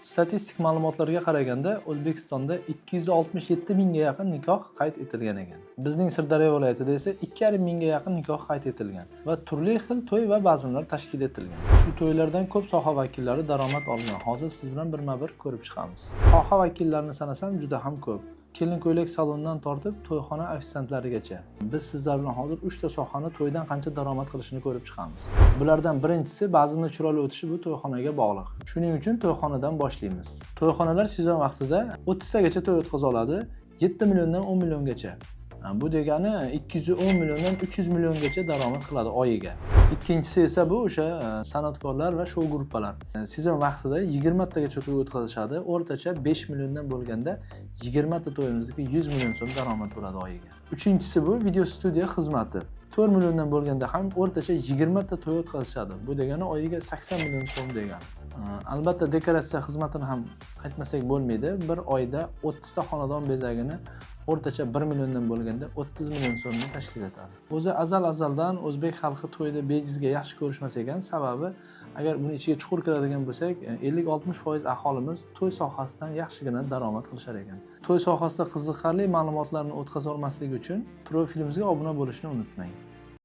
Statistik ma'lumotlarga qaraganda O'zbekistonda 267 mingga yaqin nikoh qayd etilgan ekan. Bizning Sirdaryo viloyatida esa 2,5 mingga yaqin nikoh qayd etilgan va turli xil to'y va bazmlar tashkil etilgan. Shu to'ylardan ko'p soha vakillari daromad olgan. Hozir siz bilan birma-bir ko'rib chiqamiz. Soha vakillarini sanasam juda ham ko'p. Kelin ko'ylak salonidan tortib to'yxona ofitsiantlarigacha. Biz sizlar bilan hozir 3 ta sohani to'ydan qancha daromad qilishini ko'rib chiqamiz. Bulardan birinchisi bazmni chiroyli o'tishi bu to'yxonaga bog'liq. Shuning uchun to'yxonadan boshlaymiz. To'yxonalar sezon vaqtida 30 tagacha to'y o'tkaza oladi, 7 milliondan 10 milliongacha. Bu degani 210 milliondan 300 milliongacha daromad qiladi oyiga. Ikkinchisi esa bu o'sha san'atkorlar va shou gruppalar. Sezon vaqtida 20 tagacha to'y o'tkazishadi. O'rtacha 5 milliondan bo'lganda 20 ta to'yimizga 100 million so'm daromad bo'ladi oyiga. Uchinchisi bu video studiya xizmati. 4 milliondan bo'lganda ham o'rtacha 20 ta to'y o'tkazishadi. Bu degani oyiga 80 million so'm degani. Albatta dekoratsiya xizmatini ham aytmasak bo'lmaydi. Bir oyda 30 ta xonadon bezagini o'rtacha 1 milliondan bo'lganda 30 million so'mni tashkil etadi. O'zi azaldan o'zbek xalqi to'yda bejizga yaxshi ko'rishmas ekan. Sababi agar buni ichiga chuqur kiradigan bo'lsak, 50-60% aholimiz to'y sohasidan yaxshigina daromad qilishar ekan. To'y sohasida qiziqarli ma'lumotlarni o'tkaza olmaslik uchun profilimizga obuna bo'lishni unutmang.